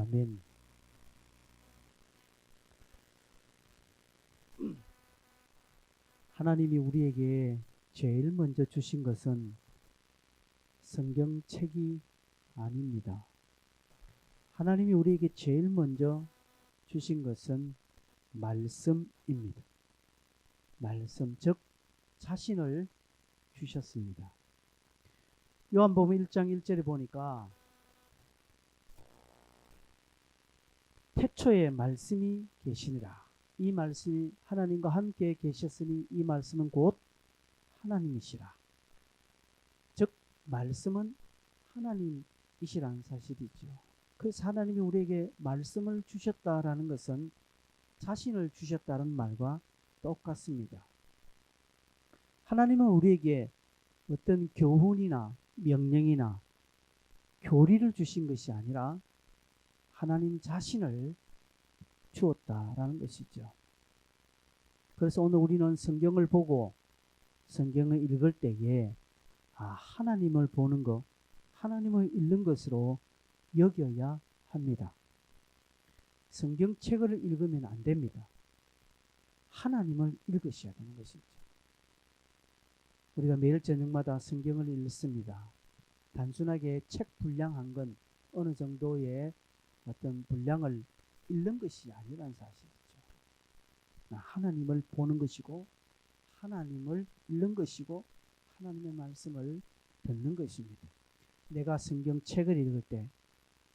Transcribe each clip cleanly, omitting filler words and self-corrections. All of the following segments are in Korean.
아멘. 하나님이 우리에게 제일 먼저 주신 것은 성경책이 아닙니다. 하나님이 우리에게 제일 먼저 주신 것은 말씀입니다. 말씀, 즉 자신을 주셨습니다. 요한복음 1장 1절에 보니까 태초에 말씀이 계시니라. 이 말씀이 하나님과 함께 계셨으니 이 말씀은 곧 하나님이시라. 즉 말씀은 하나님이시라는 사실이죠. 그래서 하나님이 우리에게 말씀을 주셨다라는 것은 자신을 주셨다는 말과 똑같습니다. 하나님은 우리에게 어떤 교훈이나 명령이나 교리를 주신 것이 아니라 하나님 자신을 주었다라는 것이죠. 그래서 오늘 우리는 성경을 보고 성경을 읽을 때에 하나님을 보는 것, 하나님을 읽는 것으로 여겨야 합니다. 성경책을 읽으면 안 됩니다. 하나님을 읽으셔야 되는 것이죠. 우리가 매일 저녁마다 성경을 읽습니다. 단순하게 책 분량 건 어느 정도의 어떤 분량을 읽는 것이 아니라는 사실이죠. 하나님을 보는 것이고 하나님을 읽는 것이고 하나님의 말씀을 듣는 것입니다. 내가 성경책을 읽을 때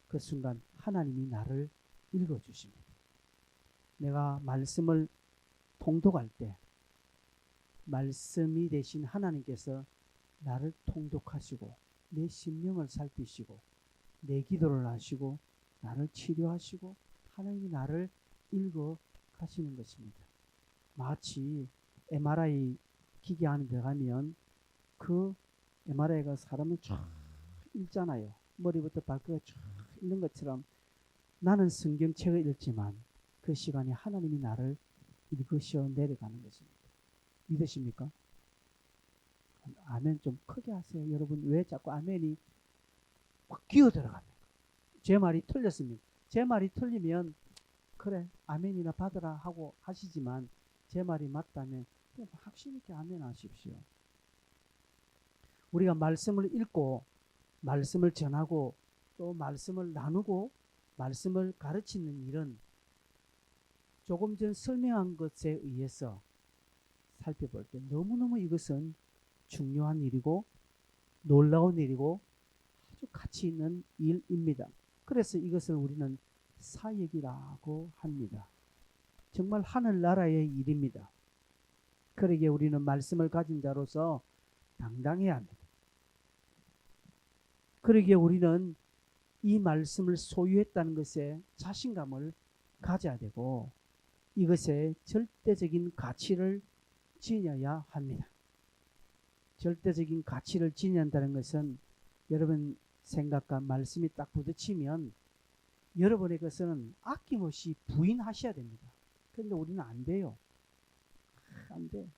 그 순간 하나님이 나를 읽어주십니다. 내가 말씀을 통독할 때 말씀이 되신 하나님께서 나를 통독하시고 내 심령을 살피시고 내 기도를 하시고 나를 치료하시고 하나님이 나를 읽어 가시는 것입니다. 마치 MRI 기계 안에 들어가면 그 MRI가 사람을 쫙 읽잖아요. 머리부터 발끝까지 쫙 읽는 것처럼 나는 성경책을 읽지만 그 시간에 하나님이 나를 읽으셔 내려가는 것입니다. 믿으십니까? 아멘 좀 크게 하세요. 여러분 왜 자꾸 아멘이 확 기어 들어갑니까? 제 말이 틀렸습니다. 제 말이 틀리면 그래 아멘이나 받으라 하고 하시지만 제 말이 맞다면 확신 있게 아멘 하십시오. 우리가 말씀을 읽고 말씀을 전하고 또 말씀을 나누고 말씀을 가르치는 일은 조금 전 설명한 것에 의해서 살펴볼 때 너무너무 이것은 중요한 일이고 놀라운 일이고 아주 가치 있는 일입니다. 그래서 이것을 우리는 사역이라고 합니다. 정말 하늘나라의 일입니다. 그러기에 우리는 말씀을 가진 자로서 당당해야 합니다. 그러기에 우리는 이 말씀을 소유했다는 것에 자신감을 가져야 되고 이것에 절대적인 가치를 지녀야 합니다. 절대적인 가치를 지닌다는 것은 여러분 생각과 말씀이 딱 부딪히면 여러분의 것은 아낌없이 부인하셔야 됩니다. 그런데 우리는 안 돼요. 안 돼.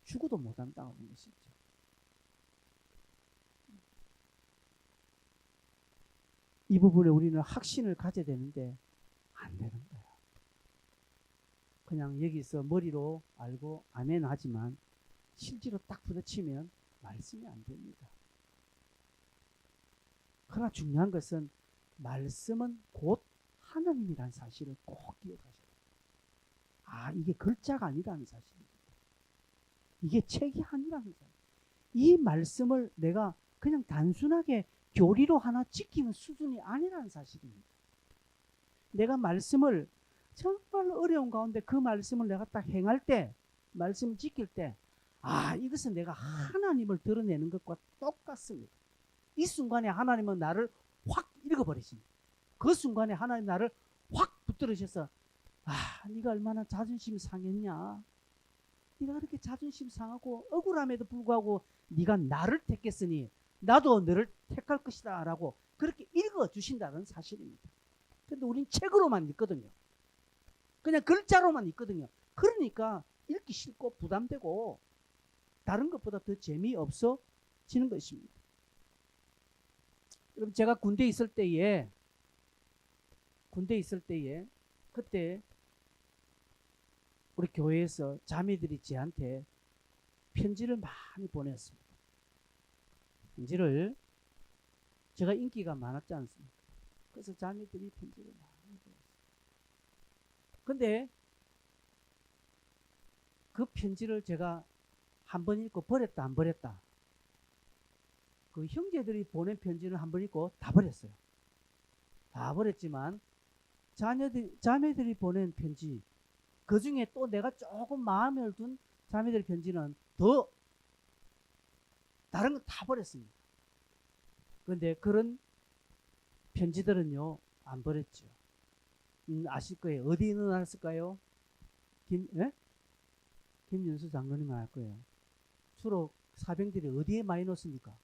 죽어도 못한다는 것이죠. 이 부분에 우리는 확신을 가져야 되는데 안 되는 거야. 그냥 여기서 머리로 알고 아멘 하지만 실제로 딱 부딪히면 말씀이 안 됩니다. 그러나 중요한 것은 말씀은 곧 하나님이라는 사실을 꼭 기억하셔야 돼요. 이게 글자가 아니라는 사실입니다. 이게 책이 아니라는 사실. 이 말씀을 내가 그냥 단순하게 교리로 하나 지키는 수준이 아니라는 사실입니다. 내가 말씀을 정말 어려운 가운데 그 말씀을 내가 딱 행할 때, 말씀을 지킬 때, 이것은 내가 하나님을 드러내는 것과 똑같습니다. 이 순간에 하나님은 나를 확 읽어버리십니다. 그 순간에 하나님 나를 확 붙들으셔서 네가 얼마나 자존심 상했냐. 네가 그렇게 자존심 상하고 억울함에도 불구하고 네가 나를 택했으니 나도 너를 택할 것이다 라고 그렇게 읽어주신다는 사실입니다. 그런데 우린 책으로만 읽거든요. 그냥 글자로만 읽거든요. 그러니까 읽기 싫고 부담되고 다른 것보다 더 재미없어지는 것입니다. 여러분 제가 군대에 있을 때에 군대 있을 때에 그때 우리 교회에서 자매들이 저한테 편지를 많이 보냈습니다. 편지를 제가 인기가 많았지 않습니까? 그래서 자매들이 편지를 많이 보냈어요. 근데 그 편지를 제가 한 번 읽고 버렸다 안 버렸다. 그 형제들이 보낸 편지를 한 번 읽고 다 버렸어요. 다 버렸지만 자매들이 보낸 편지, 그 중에 또 내가 조금 마음을 둔 자매들 편지는 더 다른 거 다 버렸습니다. 그런데 그런 편지들은요 안 버렸죠. 아실 거예요. 어디에 넣어놨을까요? 김윤수 장로님 알 거예요. 주로 사병들이 어디에 많이 넣습니까?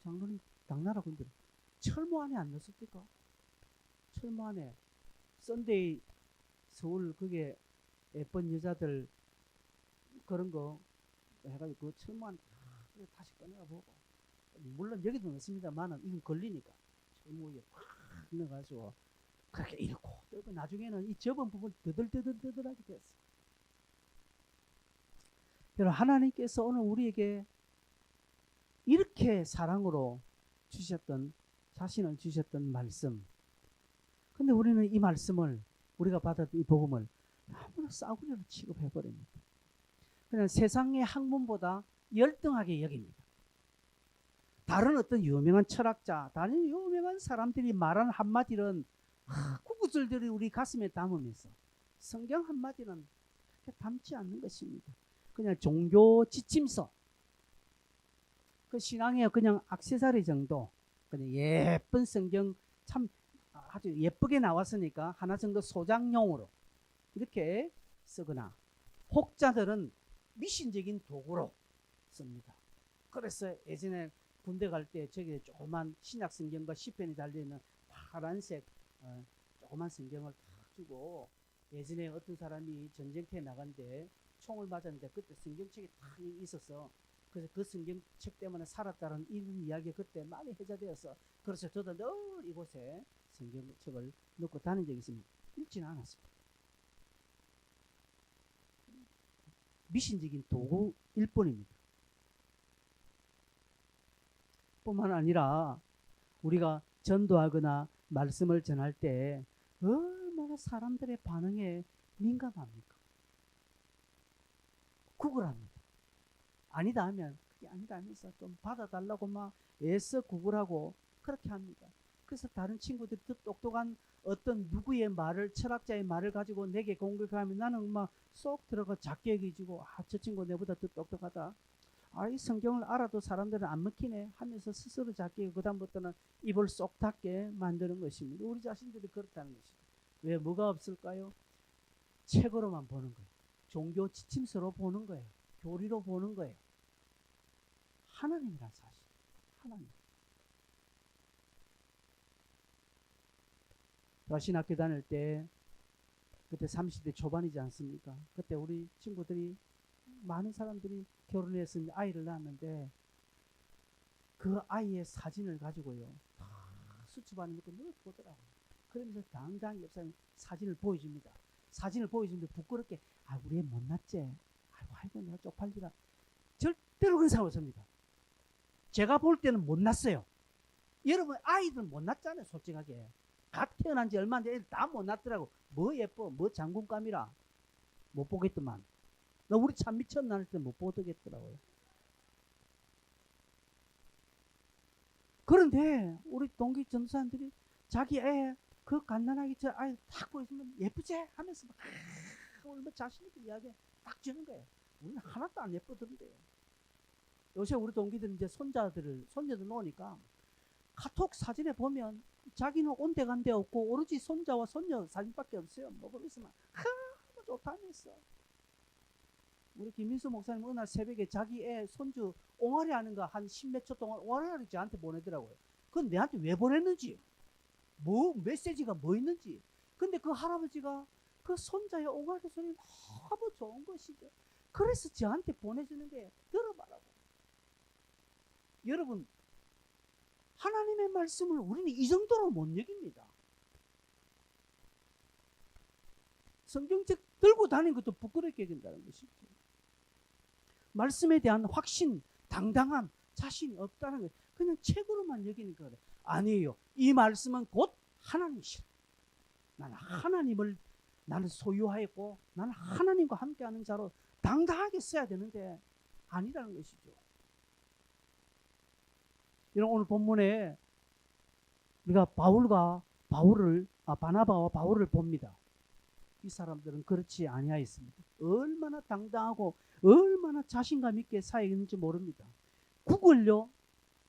장로님 당나라 군들 철모 안에 안 넣었을까? 철모 안에 썬데이 서울 그게 예쁜 여자들 그런 거 해가지고 그 철모 안에 다시 꺼내보고, 물론 여기도 넣습니다만은 이건 걸리니까 철모에 팍 넣어가지고 그렇게 잃고 또 나중에는 이 접은 부분 더들더들하게 됐어. 여러분, 하나님께서 오늘 우리에게 이렇게 사랑으로 주셨던, 자신을 주셨던 말씀, 근데 우리는 이 말씀을, 우리가 받았던 이 복음을 너무나 싸구려로 취급해버립니다. 그냥 세상의 학문보다 열등하게 여깁니다. 다른 어떤 유명한 철학자, 다른 유명한 사람들이 말하는 한마디는 구구절절히 우리 가슴에 담으면서 성경 한마디는 그렇게 담지 않는 것입니다. 그냥 종교 지침서, 그 신앙의 그냥 액세서리 정도, 그냥 예쁜 성경 참 아주 예쁘게 나왔으니까 하나 정도 소장용으로 이렇게 쓰거나, 혹자들은 미신적인 도구로 씁니다. 그래서 예전에 군대 갈 때 저기 조그만 신약 성경과 시편이 달려있는 파란색 조그만 성경을 탁 주고, 예전에 어떤 사람이 전쟁터에 나간데 총을 맞았는데 그때 성경책이 딱 있어서, 그래서 그 성경책 때문에 살았다는 이런 이야기가 그때 많이 회자되어서, 그래서 저도 늘 이곳에 성경책을 넣고 다닌 적이 있습니다. 읽지는 않았습니다. 미신적인 도구일 뿐입니다. 뿐만 아니라 우리가 전도하거나 말씀을 전할 때 얼마나 사람들의 반응에 민감합니까? 구걸합니다. 아니다 하면 그게 아니다 하면서 좀 받아달라고 막 애써 구걸하고 그렇게 합니다. 그래서 다른 친구들이 더 똑똑한 어떤 누구의 말을, 철학자의 말을 가지고 내게 공격하면 나는 막 쏙 들어가 작게 여기지고, 저 친구 내보다 더 똑똑하다, 이 성경을 알아도 사람들은 안 먹히네 하면서 스스로 작게, 그 다음부터는 입을 쏙 닫게 만드는 것입니다. 우리 자신들이 그렇다는 것입니다. 왜? 뭐가 없을까요? 책으로만 보는 거예요. 종교 지침서로 보는 거예요. 교리로 보는 거예요. 하나님이란 사실, 하나님. 신학교 다닐 때 그때 30대 초반이지 않습니까? 그때 우리 친구들이, 많은 사람들이 결혼해서 아이를 낳았는데 그 아이의 사진을 가지고요 다 수첩안에 넣고 늘 보더라고요. 그러면서 당당 옆사람이 사진을 보여줍니다. 사진을 보여주는데 부끄럽게, 우리 애 못났지? 아이고 내가 쪽팔리라. 절대로 그런 사람 없습니다. 제가 볼 때는 못났어요. 여러분 아이들 못났잖아요. 솔직하게 갓 태어난 지 얼마 안 돼 애들 다 못났더라고. 뭐 예뻐, 뭐 장군감이라 못 보겠더만. 나 우리 참 미쳤나 할 때 못 보겠더라고요. 그런데 우리 동기 전도사님들이 자기 애 그 갓난아기 저 아이 딱 보여주면 예쁘지? 하면서 막 얼마 자신있게 이야기 딱 주는 거예요. 우리는 하나도 안 예쁘던데요. 요새 우리 동기들 이제 손자들 놓으니까 카톡 사진에 보면 자기는 온데간데 없고 오로지 손자와 손녀 사진밖에 없어요. 뭐 그러면서 막 너무 좋다면서. 우리 김민수 목사님 어느 날 새벽에 자기 애 손주 옹알이 하는 거 한 10몇 초 동안 옹알이를 저한테 보내더라고요. 그건 내한테 왜 보냈는지, 뭐 메시지가 뭐 있는지. 근데 그 할아버지가 그 손자의 옹알이 소리 너무 좋은 것이죠. 그래서 저한테 보내주는 게 들어봐라고. 여러분, 하나님의 말씀을 우리는 이 정도로 못 여깁니다. 성경책 들고 다니는 것도 부끄럽게 여긴다는 것이죠. 말씀에 대한 확신, 당당함, 자신이 없다는 거예요. 그냥 책으로만 여기니까 그래. 아니에요. 이 말씀은 곧 하나님이시라. 나는 하나님을 나는 소유하였고 나는 하나님과 함께하는 자로 당당하게 써야 되는데 아니라는 것이죠. 이런 오늘 본문에 우리가 바나바와 바울을 봅니다. 이 사람들은 그렇지 아니하였습니다. 얼마나 당당하고 얼마나 자신감 있게 사역했는지 모릅니다. 구걸요?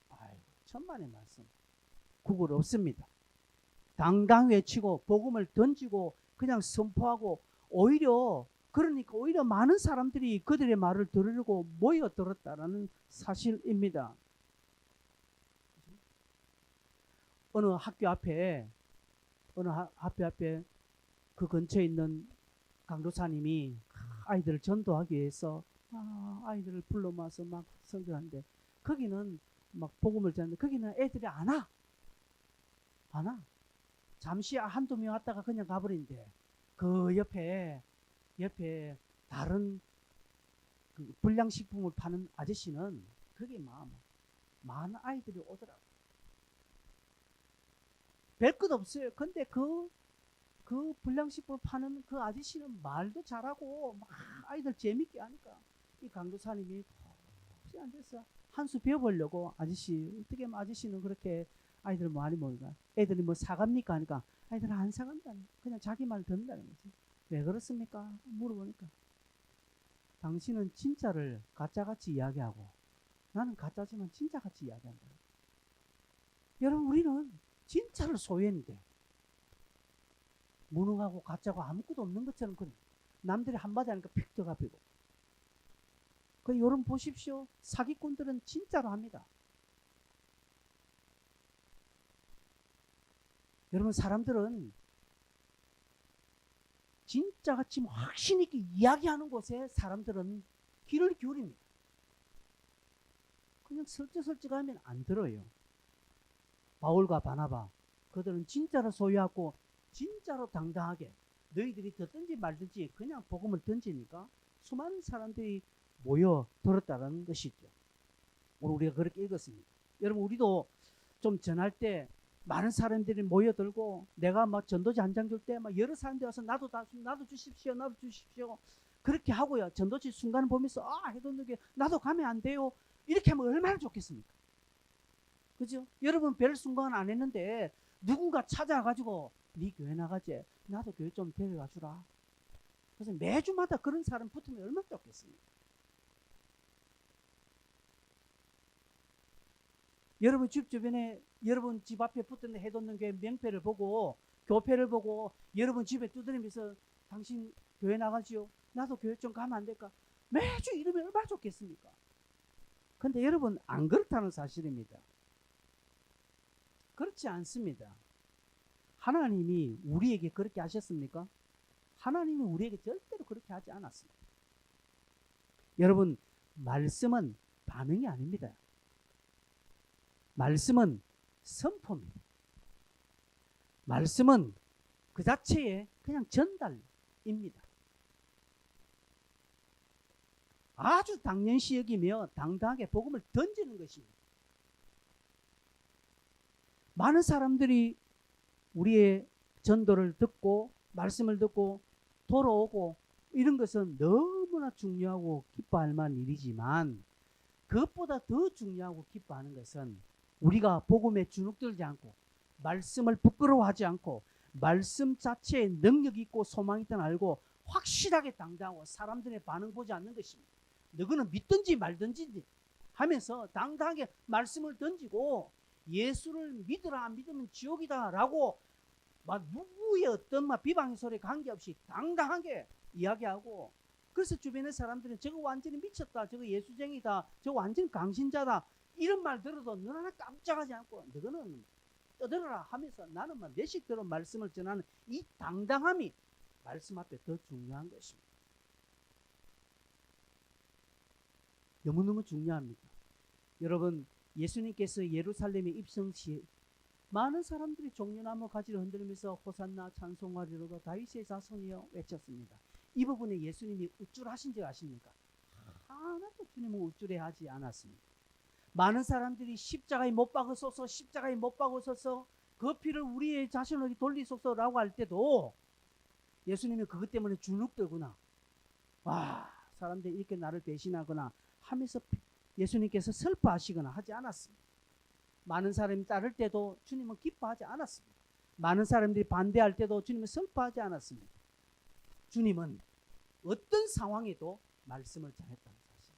아이고, 천만의 말씀. 구걸 없습니다. 당당 외치고 복음을 던지고 그냥 선포하고 오히려 많은 사람들이 그들의 말을 들으려고 모여들었다라는 사실입니다. 어느 학교 앞에 그 근처에 있는 강도사님이 아이들을 전도하기 위해서 아이들을 불러 모아서 막 선교하는데 거기는 막 복음을 전하는데 거기는 애들이 안 와. 잠시 한두 명 왔다가 그냥 가버린대. 그 옆에 다른 그 불량식품을 파는 아저씨는 거기 많은 아이들이 오더라고. 별 것 없어요. 근데 그 불량식품을 파는 그 아저씨는 말도 잘하고 막 아이들 재밌게 하니까 이 강도사님이 도저히 안 됐어. 한 수 배워보려고 어떻게 아저씨는 그렇게 아이들 많이 모이니까 애들이 뭐 사갑니까 하니까 아이들은 안 사간다. 그냥 자기 말 듣는다는 거지. 왜 그렇습니까? 물어보니까 당신은 진짜를 가짜같이 이야기하고 나는 가짜지만 진짜같이 이야기한다. 여러분 우리는 진짜를 소유했는데 무능하고 가짜고 아무것도 없는 것처럼 남들이 한마디 하니까 픽 들어가버리고. 여러분 보십시오. 사기꾼들은 진짜로 합니다. 여러분 사람들은 진짜같이 확신 있게 이야기하는 곳에 사람들은 귀를 기울입니다. 그냥 설득하면 안 들어요. 바울과 바나바 그들은 진짜로 소유하고 진짜로 당당하게 너희들이 듣든지 말든지 그냥 복음을 던지니까 수많은 사람들이 모여 들었다는 것이죠. 오늘 우리가 그렇게 읽었습니다. 여러분 우리도 좀 전할 때 많은 사람들이 모여들고 내가 막 전도지 한 장 줄 때 막 여러 사람들이 와서 나도 주십시오. 그렇게 하고요. 전도지 순간을 보면서 해돋는 나도 가면 안 돼요. 이렇게 하면 얼마나 좋겠습니까? 그죠? 여러분 별 순간 안 했는데 누군가 찾아가지고 네 교회 나가지. 나도 교회 좀 데려가 주라. 그래서 매주마다 그런 사람 붙으면 얼마나 좋겠습니까? 여러분 집 주변에 여러분 집 앞에 붙은 해돋는 교회 명패를 보고 교패를 보고 여러분 집에 두드리면서 당신 교회 나가지요. 나도 교회 좀 가면 안 될까? 매주 이러면 얼마나 좋겠습니까? 근데 여러분 안 그렇다는 사실입니다. 그렇지 않습니다. 하나님이 우리에게 그렇게 하셨습니까? 하나님이 우리에게 절대로 그렇게 하지 않았습니다. 여러분 말씀은 반응이 아닙니다. 말씀은 선포입니다. 말씀은 그 자체의 그냥 전달입니다. 아주 당연시 여기며 당당하게 복음을 던지는 것입니다. 많은 사람들이 우리의 전도를 듣고 말씀을 듣고 돌아오고 이런 것은 너무나 중요하고 기뻐할 만한 일이지만 그것보다 더 중요하고 기뻐하는 것은 우리가 복음에 주눅들지 않고 말씀을 부끄러워하지 않고 말씀 자체에 능력이 있고 소망이 있다는 알고 확실하게 당당하고 사람들의 반응 보지 않는 것입니다. 너희는 믿든지 말든지 하면서 당당하게 말씀을 던지고 예수를 믿으라 안 믿으면 지옥이다 라고 누구의 어떤 비방의 소리에 관계없이 당당하게 이야기하고 그래서 주변의 사람들은 저거 완전히 미쳤다. 저거 예수쟁이다. 저거 완전히 강신자다. 이런 말 들어도 너는 하나 깜짝하지 않고 너는 떠들어라 하면서 나는 내식 들어 말씀을 전하는 이 당당함이 말씀 앞에 더 중요한 것입니다. 너무너무 중요합니다. 여러분 예수님께서 예루살렘에 입성 시에 많은 사람들이 종려나무 가지를 흔들면서 호산나 찬송하리로다 다윗의 자손이여 외쳤습니다. 이 부분에 예수님이 우쭐하신 줄 아십니까? 하나도 주님은 우쭐해하지 않았습니다. 많은 사람들이 십자가에 못 박으소서, 십자가에 못 박으소서, 그 피를 우리의 자신에게 돌리소서라고 할 때도 예수님이 그것 때문에 주눅들구나, 와, 사람들이 이렇게 나를 배신하거나 하면서 예수님께서 슬퍼하시거나 하지 않았습니다. 많은 사람이 따를 때도 주님은 기뻐하지 않았습니다. 많은 사람들이 반대할 때도 주님은 슬퍼하지 않았습니다. 주님은 어떤 상황에도 말씀을 전했다는 사실.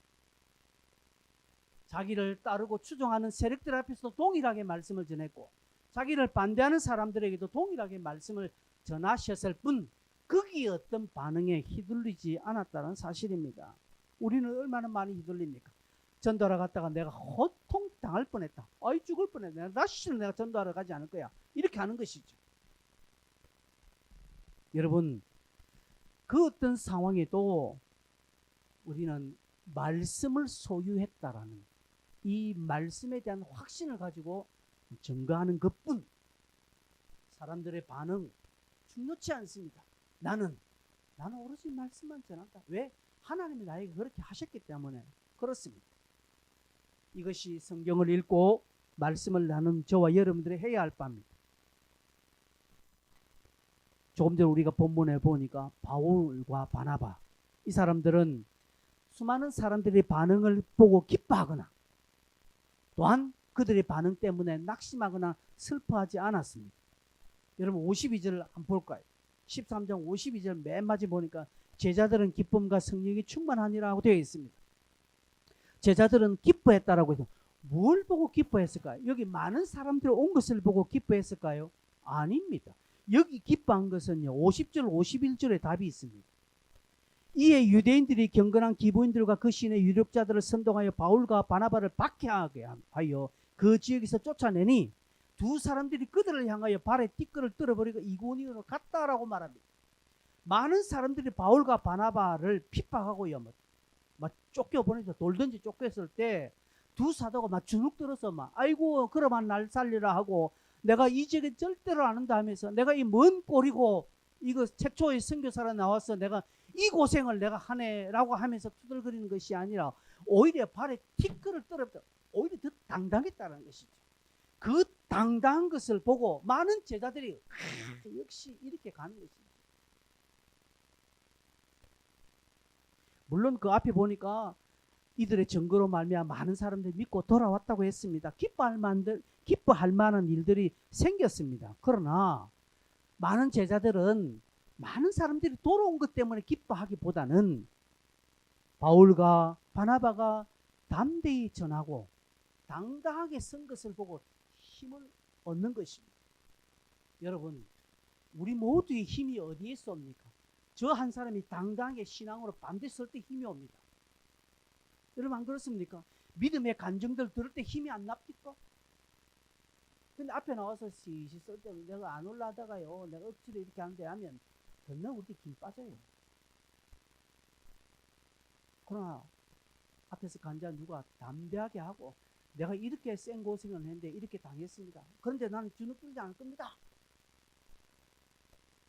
자기를 따르고 추종하는 세력들 앞에서도 동일하게 말씀을 전했고, 자기를 반대하는 사람들에게도 동일하게 말씀을 전하셨을 뿐 거기에 어떤 반응에 휘둘리지 않았다는 사실입니다. 우리는 얼마나 많이 휘둘립니까? 전도하러 갔다가 내가 호통 당할 뻔했다, 아이 죽을 뻔했다, 다시는 내가 전도하러 가지 않을 거야, 이렇게 하는 것이죠. 여러분, 그 어떤 상황에도 우리는 말씀을 소유했다라는 이 말씀에 대한 확신을 가지고 증거하는 것뿐 사람들의 반응 중요치 않습니다. 나는 오로지 말씀만 전한다. 왜? 하나님이 나에게 그렇게 하셨기 때문에 그렇습니다. 이것이 성경을 읽고 말씀을 나눈 저와 여러분들이 해야 할 바입니다. 조금 전에 우리가 본문에 보니까 바울과 바나바, 이 사람들은 수많은 사람들의 반응을 보고 기뻐하거나 또한 그들의 반응 때문에 낙심하거나 슬퍼하지 않았습니다. 여러분 52절을 한번 볼까요? 13장 52절 맨 마지 보니까 제자들은 기쁨과 성령이 충만하니라고 되어 있습니다. 제자들은 기뻐했다라고 해서 뭘 보고 기뻐했을까요? 여기 많은 사람들이 온 것을 보고 기뻐했을까요? 아닙니다. 여기 기뻐한 것은요, 50절 51절에 답이 있습니다. 이에 유대인들이 경건한 기부인들과 그 시내 유력자들을 선동하여 바울과 바나바를 박해하게 하여 그 지역에서 쫓아내니 두 사람들이 그들을 향하여 발에 띠끌을 떨어버리고 이고니온으로 갔다라고 말합니다. 많은 사람들이 바울과 바나바를 핍박하고요, 막 쫓겨보내서 돌든지 쫓겼을 때 두 사도가 막 주눅 들어서 막 아이고 그러면 날 살리라 하고, 내가 이 지역에 절대로 안 한다 하면서 내가 이 먼 꼴이고 이거 최초의 선교사로 나와서 내가 이 고생을 내가 하네라고 하면서 투덜거리는 것이 아니라 오히려 발에 티끌을 떨어뜨려 오히려 더 당당했다는 것이죠. 그 당당한 것을 보고 많은 제자들이 역시 이렇게 가는 것입니다. 물론 그 앞에 보니까 이들의 증거로 말미암아 많은 사람들이 믿고 돌아왔다고 했습니다. 기뻐할 만한 일들이 생겼습니다. 그러나 많은 제자들은 많은 사람들이 돌아온 것 때문에 기뻐하기보다는 바울과 바나바가 담대히 전하고 당당하게 쓴 것을 보고 힘을 얻는 것입니다. 여러분, 우리 모두의 힘이 어디에 있습니까? 저 한 사람이 당당하게 신앙으로 반드시 설 때 힘이 옵니다. 여러분 안 그렇습니까? 믿음의 간증들 들을 때 힘이 안 납니까? 근데 앞에 나와서 시시 쓸 때 내가 안 올라다가요, 내가 억지로 이렇게 하는데 하면 건너 우리 힘 빠져요. 그러나 앞에서 간자 누가 담대하게 하고 내가 이렇게 센 고생을 했는데 이렇게 당했습니다. 그런데 나는 주눅들지 않을 겁니다.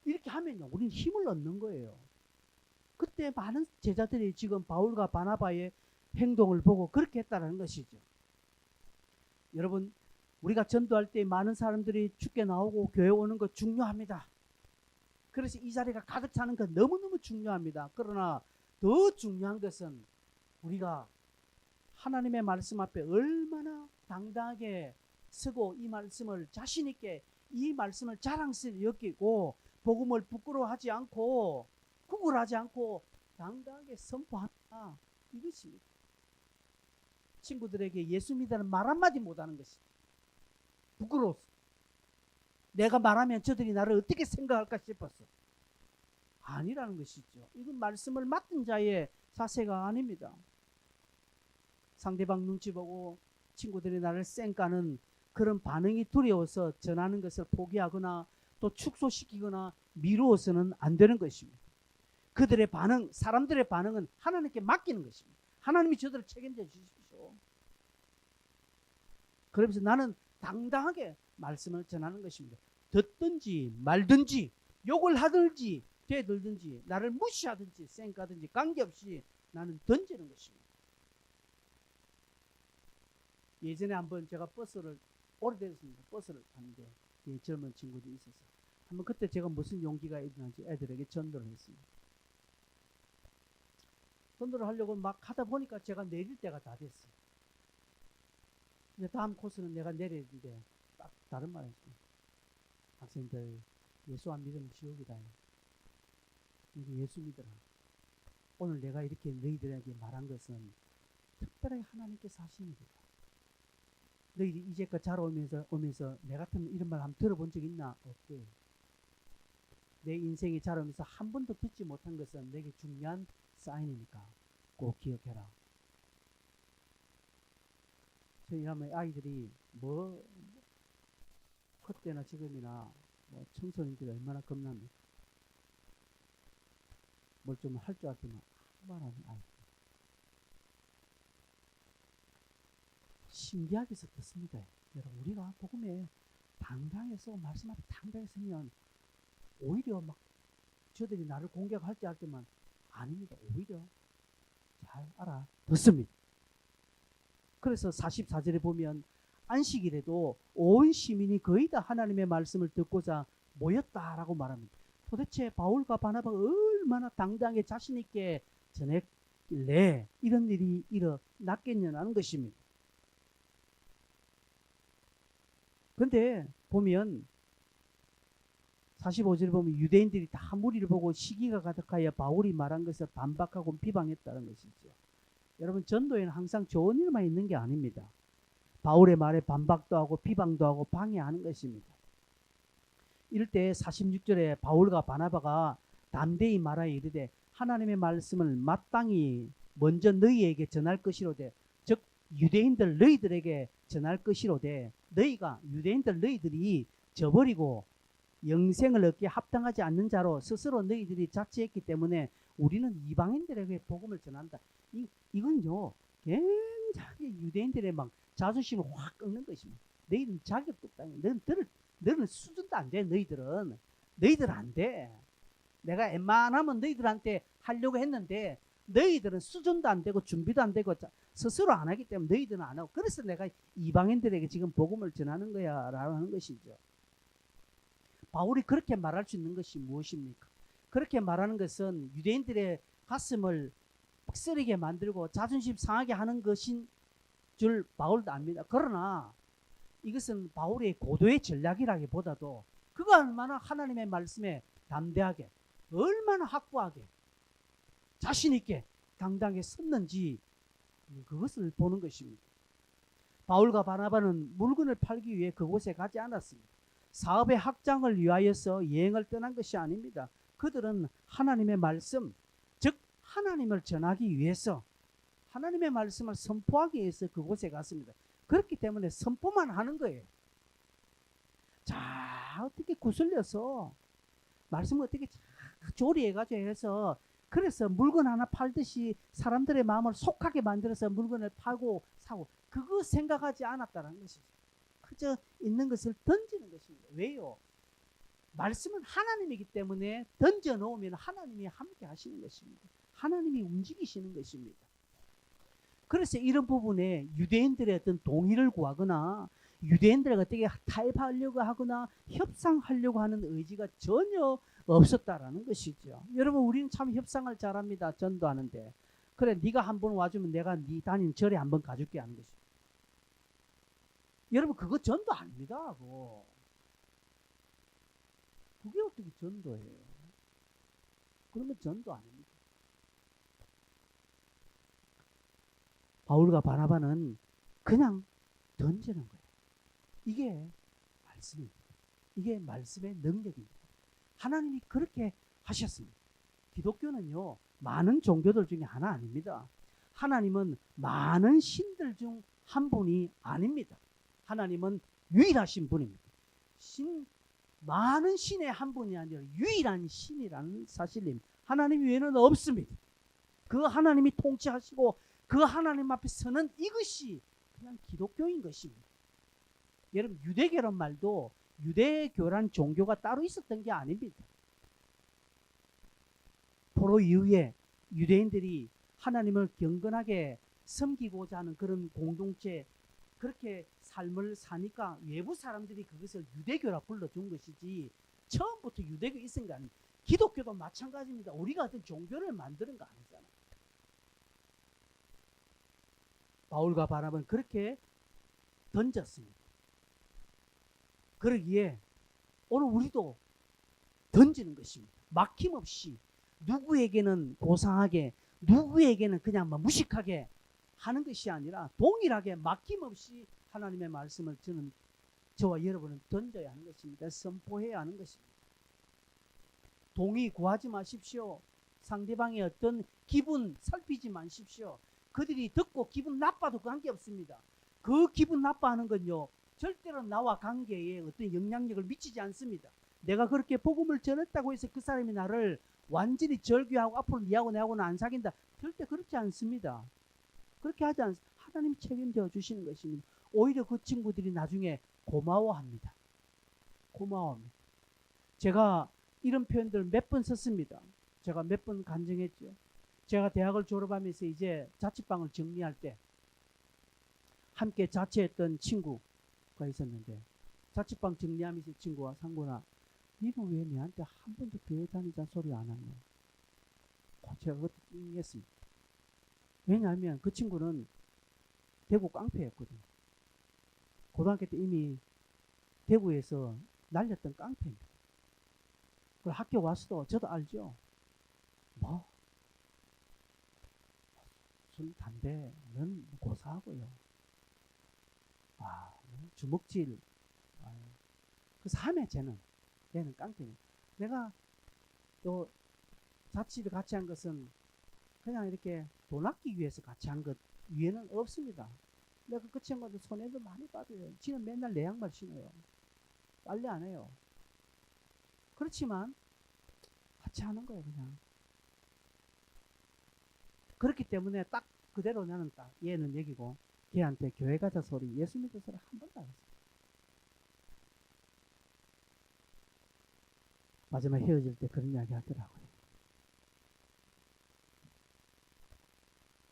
이렇게 하면요, 우리는 힘을 얻는 거예요. 그때 많은 제자들이 지금 바울과 바나바의 행동을 보고 그렇게 했다는 것이죠. 여러분, 우리가 전도할 때 많은 사람들이 죽게 나오고 교회 오는 거 중요합니다. 그래서 이 자리가 가득 차는 건 너무너무 중요합니다. 그러나 더 중요한 것은 우리가 하나님의 말씀 앞에 얼마나 당당하게 서고 이 말씀을 자신 있게 이 말씀을 자랑스럽게 여기고 복음을 부끄러워하지 않고 구걸하지 않고 당당하게 선포한다, 이것입니다. 친구들에게 예수 믿으라는 말 한마디 못하는 것이죠. 부끄러웠어. 내가 말하면 저들이 나를 어떻게 생각할까 싶었어. 아니라는 것이죠. 이건 말씀을 맡은 자의 자세가 아닙니다. 상대방 눈치 보고 친구들이 나를 쌩까는 그런 반응이 두려워서 전하는 것을 포기하거나 또 축소시키거나 미루어서는 안 되는 것입니다. 그들의 반응, 사람들의 반응은 하나님께 맡기는 것입니다. 하나님이 저들을 책임져 주십시오. 그러면서 나는 당당하게 말씀을 전하는 것입니다. 듣든지 말든지 욕을 하든지 되들든지 나를 무시하든지 쌩까든지 관계없이 나는 던지는 것입니다. 예전에 한번 제가 버스를 오래됐습니다. 버스를 타는데 젊은 친구들이 있어서 한번 그때 제가 무슨 용기가 있는지 애들에게 전도를 했습니다. 전도를 하려고 막 하다 보니까 제가 내릴 때가 다 됐어요. 이제 다음 코스는 내가 내려야 되는데 딱 다른 말 했어요. 학생들 예수 안 믿으면 지옥이다. 이제 예수 믿어라. 오늘 내가 이렇게 너희들에게 말한 것은 특별하게 하나님께서 하시는 거다. 너희들이 이제껏 자라오면서 내 같으면 이런 말 한번 들어본 적 있나? 없대. 내 인생이 자라오면서 한 번도 듣지 못한 것은 내게 중요한 사인이니까 꼭 기억해라. 저희라면 아이들이 그때나 지금이나 청소년들이 얼마나 겁납니까? 뭘 좀 할 줄 알지만 아무 말 안 해. 신기하게서 듣습니다. 여러분, 우리가 복음에 당당해서 말씀 앞에 당당히 서면 오히려 막 저들이 나를 공격할지 알지만 아닙니다. 오히려 잘 알아듣습니다. 그래서 44절에 보면 안식일에도 온 시민이 거의 다 하나님의 말씀을 듣고자 모였다라고 말합니다. 도대체 바울과 바나바가 얼마나 당당하게 자신 있게 전했길래 이런 일이 일어났겠냐는 것입니다. 그런데 보면 45절에 보면 유대인들이 다 무리를 보고 시기가 가득하여 바울이 말한 것을 반박하고 비방했다는 것이죠. 여러분, 전도에는 항상 좋은 일만 있는 게 아닙니다. 바울의 말에 반박도 하고 비방도 하고 방해하는 것입니다. 이럴 때 46절에 바울과 바나바가 담대히 말하여 이르되 하나님의 말씀을 마땅히 먼저 너희에게 전할 것이로되, 즉 유대인들 너희들에게 전할 것이로되, 너희들이 저버리고 영생을 얻기에 합당하지 않는 자로 스스로 너희들이 자처했기 때문에 우리는 이방인들에게 복음을 전한다. 이건요 굉장히 유대인들의 막 자존심을 확 꺾는 것입니다. 너희들은 자격도 없다. 너희들은 수준도 안 돼. 너희들은 안 돼. 내가 웬만하면 너희들한테 하려고 했는데 너희들은 수준도 안 되고 준비도 안 되고 스스로 안 하기 때문에 너희들은 안 하고, 그래서 내가 이방인들에게 지금 복음을 전하는 거야 라고 하는 것이죠. 바울이 그렇게 말할 수 있는 것이 무엇입니까? 그렇게 말하는 것은 유대인들의 가슴을 빡쓰리게 만들고 자존심 상하게 하는 것인 줄 바울도 압니다. 그러나 이것은 바울의 고도의 전략이라기보다도 그가 얼마나 하나님의 말씀에 담대하게, 얼마나 확고하게 자신 있게 당당하게 섰는지 그것을 보는 것입니다. 바울과 바나바는 물건을 팔기 위해 그곳에 가지 않았습니다. 사업의 확장을 위하여서 여행을 떠난 것이 아닙니다. 그들은 하나님의 말씀, 즉 하나님을 전하기 위해서, 하나님의 말씀을 선포하기 위해서 그곳에 갔습니다. 그렇기 때문에 선포만 하는 거예요. 자, 어떻게 구슬려서 말씀을 어떻게 조리해가지고 해서, 그래서 물건 하나 팔듯이 사람들의 마음을 속하게 만들어서 물건을 팔고 사고, 그거 생각하지 않았다는 것이죠. 그저 있는 것을 던지는 것입니다. 왜요? 말씀은 하나님이기 때문에 던져 놓으면 하나님이 함께 하시는 것입니다. 하나님이 움직이시는 것입니다. 그래서 이런 부분에 유대인들의 어떤 동의를 구하거나 유대인들에게 어떻게 타협하려고 하거나 협상하려고 하는 의지가 전혀 없었다라는 것이죠. 여러분, 우리는 참 협상을 잘합니다. 전도하는데. 그래, 네가 한번 와주면 내가 네 다니는 절에 한번 가줄게 하는 것이죠. 여러분, 그거 전도 아닙니다. 그게 어떻게 전도예요? 그러면 전도 아닙니다. 바울과 바나바는 그냥 던지는 거예요. 이게 말씀입니다. 이게 말씀의 능력입니다. 하나님이 그렇게 하셨습니다. 기독교는요, 많은 종교들 중에 하나 아닙니다. 하나님은 많은 신들 중 한 분이 아닙니다. 하나님은 유일하신 분입니다. 많은 신의 한 분이 아니라 유일한 신이라는 사실입니다. 하나님 외에는 없습니다. 그 하나님이 통치하시고 그 하나님 앞에 서는 이것이 그냥 기독교인 것입니다. 여러분 유대교란 말도 유대교란 종교가 따로 있었던 게 아닙니다. 포로 이후에 유대인들이 하나님을 경건하게 섬기고자 하는 그런 공동체, 그렇게 삶을 사니까 외부 사람들이 그것을 유대교라 불러준 것이지 처음부터 유대교 있은 거 아닙니다. 기독교도 마찬가지입니다. 우리가 어떤 종교를 만드는 거 아니잖아요. 바울과 바나바는 그렇게 던졌습니다. 그러기에 오늘 우리도 던지는 것입니다. 막힘없이 누구에게는 고상하게, 누구에게는 그냥 무식하게 하는 것이 아니라 동일하게 막힘없이 하나님의 말씀을 저와 여러분은 던져야 하는 것입니다. 선포해야 하는 것입니다. 동의 구하지 마십시오. 상대방의 어떤 기분 살피지 마십시오. 그들이 듣고 기분 나빠도 관계없습니다. 그 기분 나빠하는 건요, 절대로 나와 관계에 어떤 영향력을 미치지 않습니다. 내가 그렇게 복음을 전했다고 해서 그 사람이 나를 완전히 절규하고 앞으로 니하고 내하고는 안 사귄다, 절대 그렇지 않습니다. 그렇게 하지 않습니다. 하나님 책임져 주시는 것입니다. 오히려 그 친구들이 나중에 고마워합니다. 고마워합니다. 제가 이런 표현들 몇 번 썼습니다. 제가 몇 번 간증했죠. 제가 대학을 졸업하면서 이제 자취방을 정리할 때 함께 자취했던 친구가 있었는데, 자취방 정리하면서 친구가, 상구나 니는 왜 내한테 한 번도 교회 다니자는 소리 안 하냐. 제가 그것도 띵했습니다. 왜냐하면 그 친구는 대구 깡패였거든요. 고등학교 때 이미 대구에서 날렸던 깡패입니다. 그 학교 와서도 저도 알죠. 술, 담배는 고사하고요. 주먹질. 그래서 하면 얘는 깡패입니다. 내가 또 자취를 같이 한 것은 그냥 이렇게 돈 아끼기 위해서 같이 한 것 위에는 없습니다. 내가 그 친구한테 손해도 많이 받아요. 지는 맨날 내 양말 신어요. 빨래 안 해요. 그렇지만 같이 하는 거예요, 그냥. 그렇기 때문에 딱 그대로 나는 딱 얘는 여기고, 걔한테 교회 가자 소리, 예수 믿을 소리 한 번도 안 했어요. 마지막 헤어질 때 그런 이야기 하더라고요.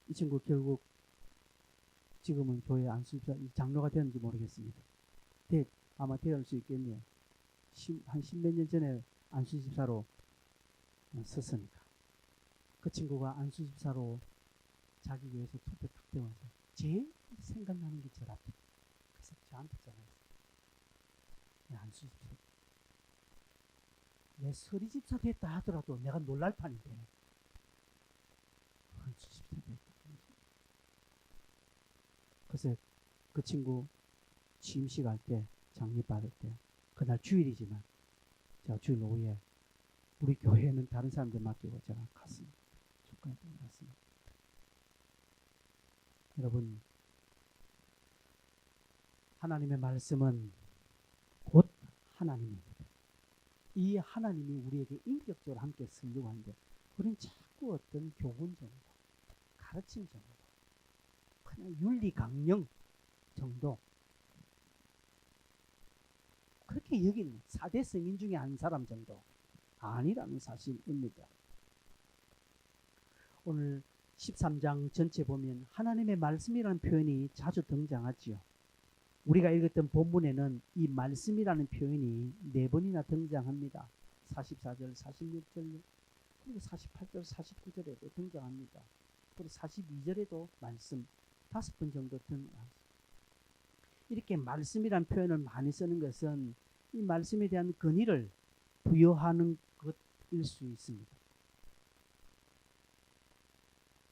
이 친구 결국 지금은 교회 안수집사 장로가 되었는지 모르겠습니다. 아마 되을 수 있겠네요. 한 10몇 년 전에 안수집사로 섰으니까. 그 친구가 안수집사로 자기 교회에서 투표 탁 되면서 제일 생각나는 게 저랍니다. 그래서 저한테 전화했어요. 안수집사, 내 서리집사 됐다 하더라도 내가 놀랄 판인데 안수집사 됐다. 그래서 그 친구 취임식 할 때, 장립 받을 때, 그날 주일이지만 제가 주일 오후에 우리 교회는 다른 사람들 맡기고 제가 갔습니다. 축가에 갔습니다. 여러분, 하나님의 말씀은 곧 하나님입니다. 이 하나님이 우리에게 인격적으로 함께 쓰려고 하는데, 우리는 자꾸 어떤 교훈 정도, 가르침 정도, 그냥 윤리 강령 정도, 그렇게 여기는 4대 성인 중에 한 사람 정도 아니라는 사실입니다. 오늘 13장 전체 보면 하나님의 말씀이라는 표현이 자주 등장하지요. 우리가 읽었던 본문에는 이 말씀이라는 표현이 4번이나 등장합니다. 44절, 46절, 그리고 48절, 49절에도 등장합니다. 그리고 42절에도 말씀 5번 정도 등장합니다. 이렇게 말씀이라는 표현을 많이 쓰는 것은 이 말씀에 대한 근위를 부여하는 것일 수 있습니다.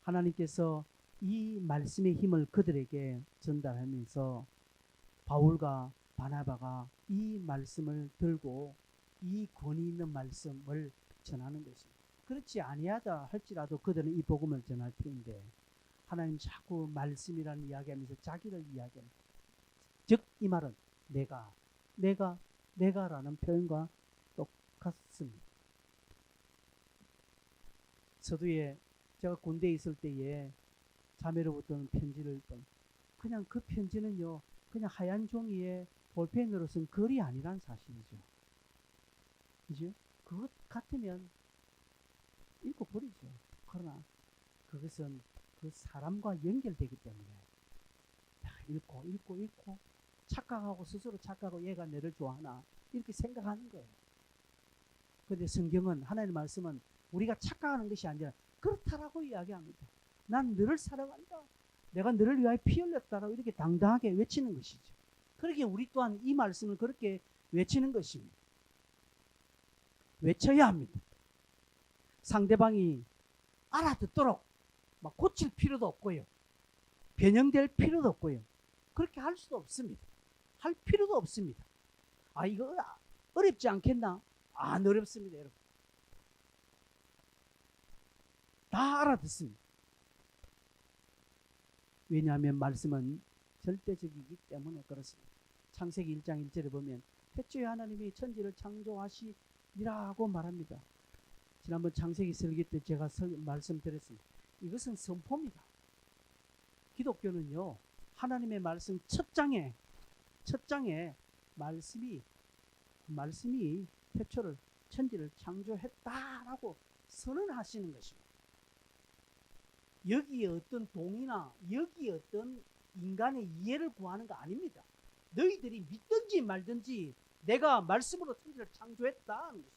하나님께서 이 말씀의 힘을 그들에게 전달하면서 바울과 바나바가 이 말씀을 들고 이 권위 있는 말씀을 전하는 것입니다. 그렇지 아니하다 할지라도 그들은 이 복음을 전할 텐데, 하나님 자꾸 말씀이라는 이야기하면서 자기를 이야기합니다. 즉 이 말은 내가라는 표현과 똑같습니다. 서두에 제가 군대에 있을 때에 자매로부터 편지를 그냥 그 편지는요, 그냥 하얀 종이에 볼펜으로 쓴 글이 아니란 사실이죠. 그죠? 그것 같으면 읽고 버리죠. 그러나 그것은 그 사람과 연결되기 때문에 읽고 착각하고 스스로 착각하고 얘가 내를 좋아하나 이렇게 생각하는 거예요. 그런데 성경은 하나님의 말씀은 우리가 착각하는 것이 아니라 그렇다라고 이야기합니다. 난 너를 사랑한다. 내가 너를 위하여 피 흘렸다라고 이렇게 당당하게 외치는 것이죠. 그렇게 우리 또한 이 말씀을 그렇게 외치는 것입니다. 외쳐야 합니다. 상대방이 알아듣도록 막 고칠 필요도 없고요. 변형될 필요도 없고요. 그렇게 할 수도 없습니다. 할 필요도 없습니다. 아, 이거 어렵지 않겠나? 안 어렵습니다, 여러분. 다 알아듣습니다. 왜냐하면 말씀은 절대적이기 때문에 그렇습니다. 창세기 1장 1절에 보면 태초에 하나님이 천지를 창조하시리라고 말합니다. 지난번 창세기 설교 때 제가 말씀드렸습니다. 이것은 선포입니다. 기독교는요, 하나님의 말씀 첫 장에 말씀이 태초를 천지를 창조했다라고 선언하시는 것입니다. 여기에 어떤 동의나 여기에 어떤 인간의 이해를 구하는 거 아닙니다. 너희들이 믿든지 말든지 내가 말씀으로 천지를 창조했다는 것입니다.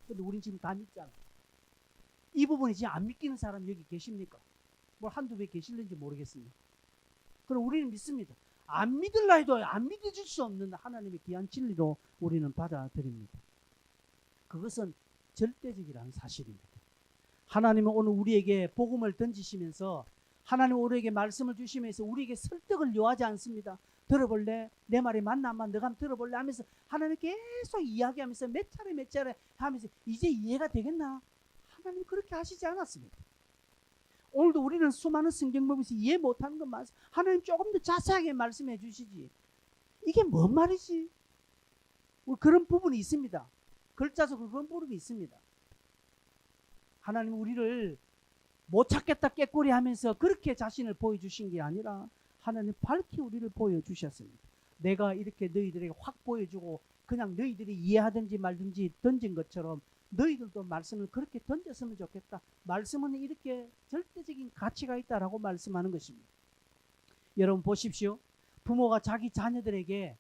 근데 우린 지금 다 믿잖아. 이 부분이 지금 안 믿기는 사람 여기 계십니까? 뭐 한두 배 계실는지 모르겠습니다. 그럼 우리는 믿습니다. 안 믿을라 해도 안 믿어질 수 없는 하나님의 귀한 진리로 우리는 받아들입니다. 그것은 절대적이라는 사실입니다. 하나님은 오늘 우리에게 복음을 던지시면서 하나님 우리에게 말씀을 주시면서 우리에게 설득을 요하지 않습니다. 들어볼래? 내 말이 맞나 안 맞나? 너가 한번 들어볼래? 하면서 하나님 계속 이야기하면서 몇 차례 하면서 이제 이해가 되겠나? 하나님 그렇게 하시지 않았습니다. 오늘도 우리는 수많은 성경 보면서 이해 못하는 것 많습니다. 하나님 조금 더 자세하게 말씀해 주시지. 이게 뭔 말이지? 그런 부분이 있습니다. 글자적으로 그런 부분이 있습니다. 하나님 우리를 못 찾겠다 깨꼬리 하면서 그렇게 자신을 보여주신 게 아니라 하나님 밝히 우리를 보여주셨습니다. 내가 이렇게 너희들에게 확 보여주고 그냥 너희들이 이해하든지 말든지 던진 것처럼 너희들도 말씀을 그렇게 던졌으면 좋겠다. 말씀은 이렇게 절대적인 가치가 있다라고 말씀하는 것입니다. 여러분 보십시오. 부모가 자기 자녀들에게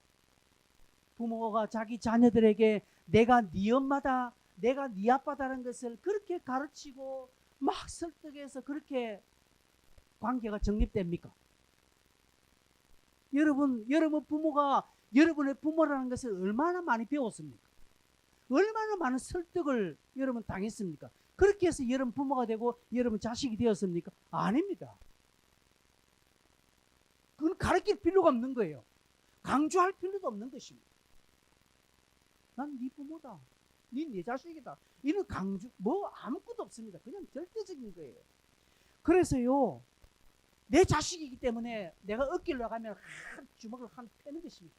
내가 네 엄마다, 내가 네 아빠다라는 것을 그렇게 가르치고 막 설득해서 그렇게 관계가 정립됩니까? 여러분 부모가 여러분의 부모라는 것을 얼마나 많이 배웠습니까? 얼마나 많은 설득을 여러분 당했습니까? 그렇게 해서 여러분 부모가 되고 여러분 자식이 되었습니까? 아닙니다. 그건 가르칠 필요가 없는 거예요. 강조할 필요도 없는 것입니다. 난 네 부모다. 네 자식이다. 이런 강조 아무것도 없습니다. 그냥 절대적인 거예요. 그래서요, 내 자식이기 때문에 내가 어깨를 나가면 주먹을 한 패는 것입니다.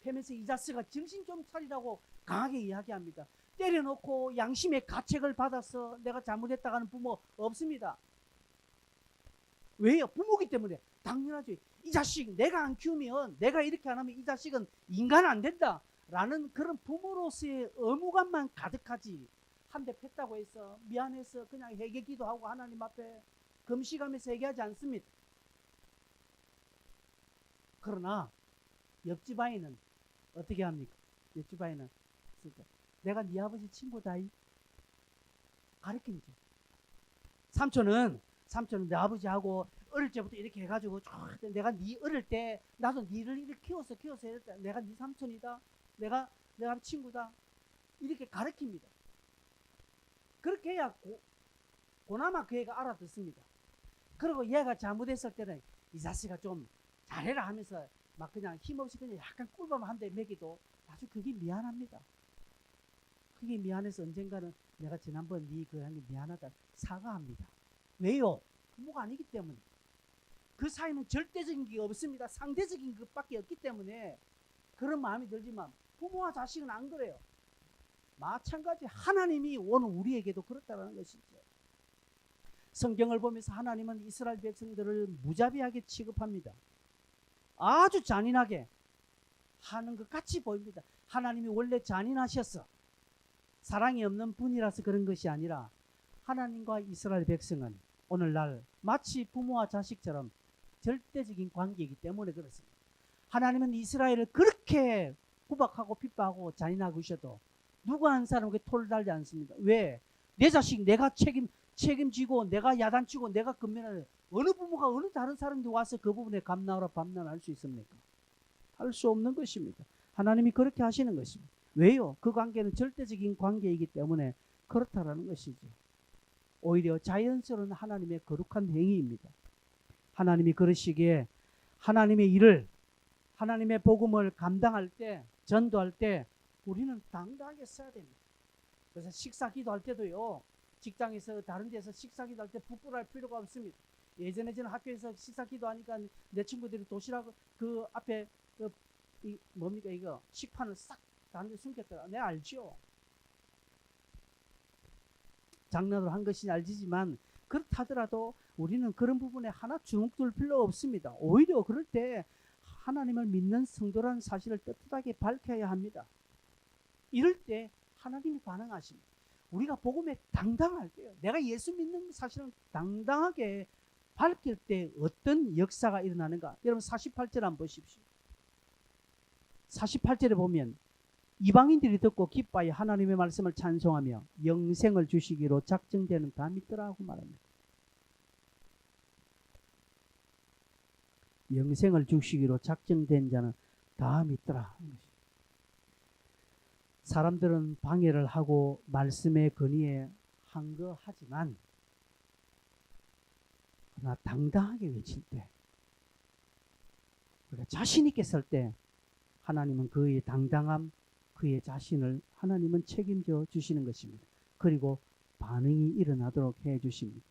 패면서 이 자식아 정신 좀 차리라고 강하게 이야기합니다. 때려놓고 양심의 가책을 받아서 내가 잘못했다고 하는 부모 없습니다. 왜요? 부모기 때문에. 당연하죠. 이 자식 내가 안 키우면, 내가 이렇게 안 하면 이 자식은 인간 안 된다 라는 그런 부모로서의 의무감만 가득하지, 한 대 팼다고 해서 미안해서 그냥 회개 기도하고 하나님 앞에 금식하면서 회개하지 않습니다. 그러나 옆집 아이는 어떻게 합니까? 옆집 아이는 내가 네 아버지 친구다 가르치죠. 삼촌은 내 아버지하고 어릴 때부터 이렇게 해가지고 내가 네 어릴 때 나도 니를 이렇게 키워서 내가 네 삼촌이다, 내가 친구다 이렇게 가르칩니다. 그렇게 해야 고나마 그 애가 알아듣습니다. 그리고 얘가 잘못했을 때는 이 자식아 좀 잘해라 하면서 막 그냥 힘없이 그냥 약간 꿀밤 한 대 먹이도 아주 그게 미안합니다. 그게 미안해서 언젠가는 내가 지난번 네 그 한게 미안하다 사과합니다. 왜요? 부모가 아니기 때문에. 그 사이는 절대적인 게 없습니다. 상대적인 것밖에 없기 때문에 그런 마음이 들지만 부모와 자식은 안 그래요. 마찬가지 하나님이 오늘 우리에게도 그렇다는 것이죠. 성경을 보면서 하나님은 이스라엘 백성들을 무자비하게 취급합니다. 아주 잔인하게 하는 것 같이 보입니다. 하나님이 원래 잔인하셨어. 사랑이 없는 분이라서 그런 것이 아니라 하나님과 이스라엘 백성은 오늘날 마치 부모와 자식처럼 절대적인 관계이기 때문에 그렇습니다. 하나님은 이스라엘을 그렇게 구박하고 핍박하고 잔인하고 하셔도 누구 한 사람에게 토를 달지 않습니다. 왜? 내 자식 내가 책임지고 내가 야단치고 내가 근면을 어느 부모가 어느 다른 사람들이 와서 그 부분에 감나라 밤나라 할 수 있습니까? 할 수 없는 것입니다. 하나님이 그렇게 하시는 것입니다. 왜요? 그 관계는 절대적인 관계이기 때문에 그렇다라는 것이죠. 오히려 자연스러운 하나님의 거룩한 행위입니다. 하나님이 그러시기에 하나님의 일을, 하나님의 복음을 감당할 때, 전도할 때 우리는 당당하게 써야 됩니다. 그래서 식사 기도할 때도요, 직장에서 다른 데서 식사 기도할 때 부끄러울 필요가 없습니다. 예전에 저는 학교에서 식사 기도하니까 내 친구들이 도시락 그 앞에 뭡니까 이거 식판을 싹 다른 데 숨겼더라. 내가 알죠. 장난으로 한 것이 알지만 그렇다더라도 우리는 그런 부분에 하나 주눅들 필요 없습니다. 오히려 그럴 때 하나님을 믿는 성도라는 사실을 떳떳하게 밝혀야 합니다. 이럴 때 하나님이 반응하십니다. 우리가 복음에 당당할 때요. 내가 예수 믿는 사실은 당당하게 밝힐 때 어떤 역사가 일어나는가. 여러분 48절 한번 보십시오. 48절에 보면 이방인들이 듣고 기뻐하여 하나님의 말씀을 찬송하며 영생을 주시기로 작정되는 다 믿더라고 말합니다. 영생을 주시기로 작정된 자는 다 믿더라. 사람들은 방해를 하고 말씀의 건의에 항거하지만 그러나 당당하게 외칠 때, 우리가 자신 있게 설 때 하나님은 그의 당당함, 그의 자신을 하나님은 책임져 주시는 것입니다. 그리고 반응이 일어나도록 해 주십니다.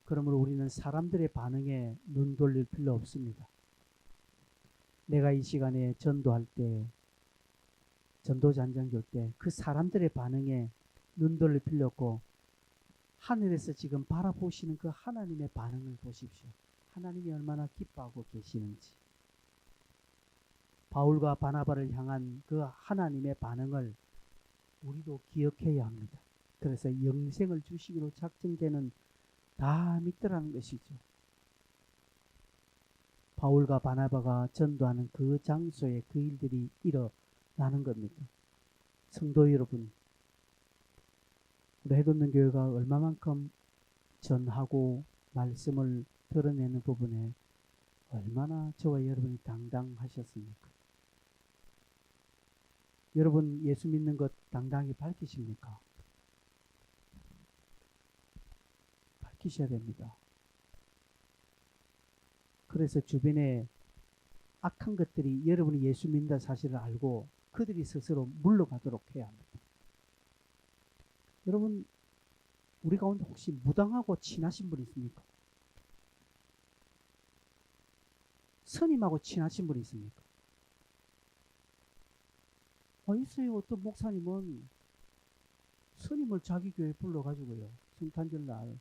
그러므로 우리는 사람들의 반응에 눈 돌릴 필요 없습니다. 내가 이 시간에 전도할 때, 전도잔장 줄 때 그 사람들의 반응에 눈 돌릴 필요 없고 하늘에서 지금 바라보시는 그 하나님의 반응을 보십시오. 하나님이 얼마나 기뻐하고 계시는지. 바울과 바나바를 향한 그 하나님의 반응을 우리도 기억해야 합니다. 그래서 영생을 주시기로 작정되는 다 믿더라는 것이죠. 바울과 바나바가 전도하는 그 장소에 그 일들이 일어나는 겁니다. 성도 여러분, 우리 해돋는 교회가 얼마만큼 전하고 말씀을 드러내는 부분에 얼마나 저와 여러분이 당당하셨습니까? 여러분 예수 믿는 것 당당히 밝히십니까? 밝히셔야 됩니다. 그래서 주변에 악한 것들이 여러분이 예수 믿는다 사실을 알고 그들이 스스로 물러가도록 해야 합니다. 여러분 우리 가운데 혹시 무당하고 친하신 분 있습니까? 스님하고 친하신 분 있습니까? 있어요. 어떤 목사님은 스님을 자기 교회에 불러가지고요. 성탄절 날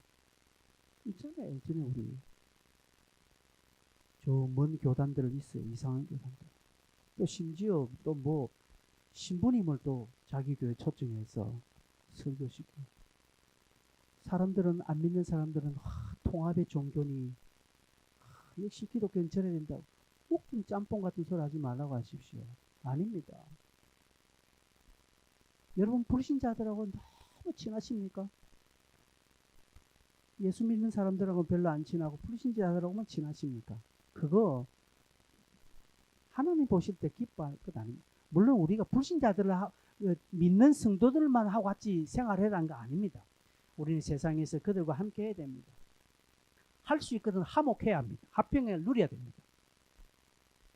있잖아요. 예전에 우리 저 먼 교단들 있어요. 이상한 교단들. 또 심지어 또 뭐 신부님을 또 자기 교회 초청해서 설교시키고. 사람들은 안 믿는 사람들은 통합의 종교니 역시 기독교는 저래야 된다고 웃긴 짬뽕 같은 소리 하지 말라고 하십시오. 아닙니다. 여러분 불신자들하고 너무 친하십니까? 예수 믿는 사람들하고는 별로 안 친하고 불신자들하고만 친하십니까? 그거 하나님 보실 때 기뻐할 것 아닙니다. 물론 우리가 불신자들을 믿는 성도들만 하고 같이 생활해라는 거 아닙니다. 우리는 세상에서 그들과 함께 해야 됩니다. 할 수 있거든 화목해야 합니다. 화평을 누려야 됩니다.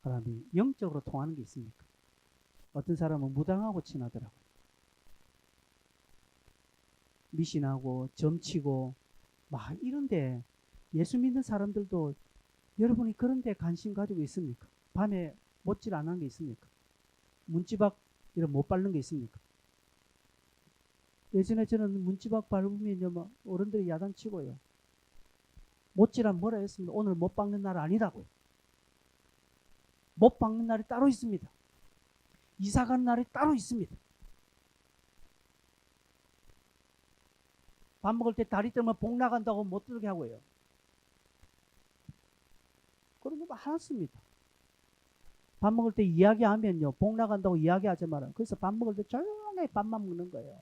사람이 영적으로 통하는 게 있습니까? 어떤 사람은 무당하고 친하더라고요. 미신하고 점치고 막 이런데 예수 믿는 사람들도 여러분이 그런데 관심 가지고 있습니까? 밤에 못질 안 하는 게 있습니까? 문지박 이런 못 바르는 게 있습니까? 예전에 저는 문지박 밟으면 뭐 어른들이 야단치고요. 못질하면 뭐라 했습니다. 오늘 못 박는 날 아니라고요. 못 박는 날이 따로 있습니다. 이사 가는 날이 따로 있습니다. 밥 먹을 때 다리 떨면 복 나간다고 못 들게 하고요. 그런 거 많습니다. 밥 먹을 때 이야기하면요, 복 나간다고 이야기하지 말아요. 그래서 밥 먹을 때 조용히 밥만 먹는 거예요.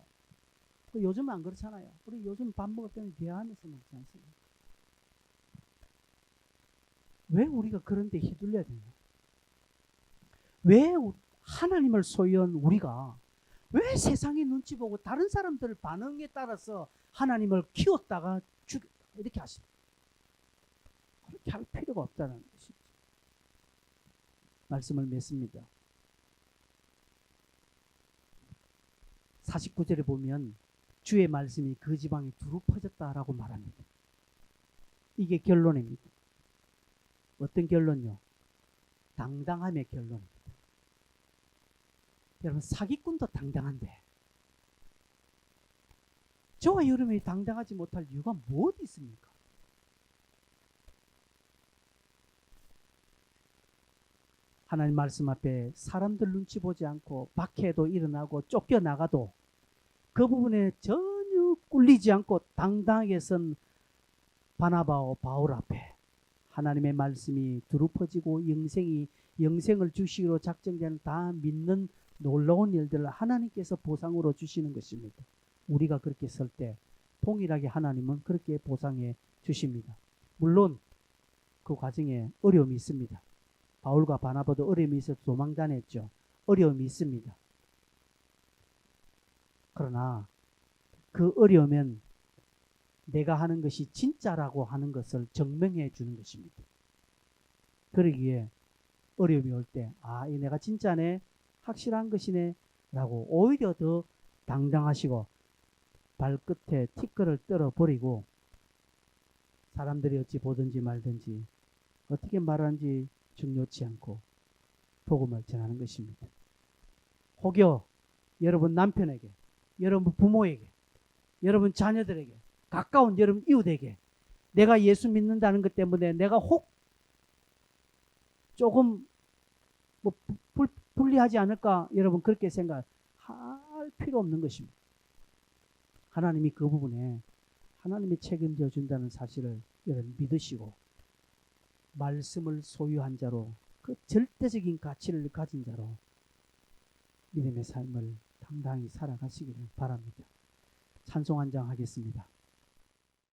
요즘은 안 그렇잖아요. 우리 요즘 밥 먹을 때는 대화하면서 먹지 않습니까? 왜 우리가 그런 데 휘둘려야 되냐? 왜 하나님을 소유한 우리가 왜 세상의 눈치 보고 다른 사람들 반응에 따라서 하나님을 키웠다가 죽였다 이렇게 하십니까? 그렇게 할 필요가 없다는 것이죠. 말씀을 맺습니다. 49절에 보면 주의 말씀이 그 지방에 두루 퍼졌다라고 말합니다. 이게 결론입니다. 어떤 결론요? 당당함의 결론입니다. 여러분, 사기꾼도 당당한데 저와 여러분이 당당하지 못할 이유가 무엇이 있습니까? 하나님 말씀 앞에 사람들 눈치 보지 않고 박해도 일어나고 쫓겨나가도 그 부분에 전혀 꿀리지 않고 당당하게 선 바나바와 바울 앞에 하나님의 말씀이 두루 퍼지고 영생을 주시기로 작정된 다 믿는 놀라운 일들을 하나님께서 보상으로 주시는 것입니다. 우리가 그렇게 설 때 동일하게 하나님은 그렇게 보상해 주십니다. 물론 그 과정에 어려움이 있습니다. 바울과 바나바도 어려움이 있어서 도망다녔죠. 어려움이 있습니다. 그러나 그 어려움은 내가 하는 것이 진짜라고 하는 것을 증명해 주는 것입니다. 그러기에 어려움이 올 때, 아, 이 내가 진짜네, 확실한 것이네 라고 오히려 더 당당하시고 발끝에 티끌을 떨어버리고 사람들이 어찌 보든지 말든지 어떻게 말하는지 중요치 않고 복음을 전하는 것입니다. 혹여 여러분 남편에게, 여러분 부모에게, 여러분 자녀들에게, 가까운 여러분 이웃에게 내가 예수 믿는다는 것 때문에 내가 혹 조금 뭐 불리하지 않을까, 여러분 그렇게 생각할 필요 없는 것입니다. 하나님이 그 부분에 하나님이 책임져 준다는 사실을 여러분 믿으시고 말씀을 소유한 자로 그 절대적인 가치를 가진 자로 믿음의 삶을 당당히 살아가시기를 바랍니다. 찬송 한 장 하겠습니다.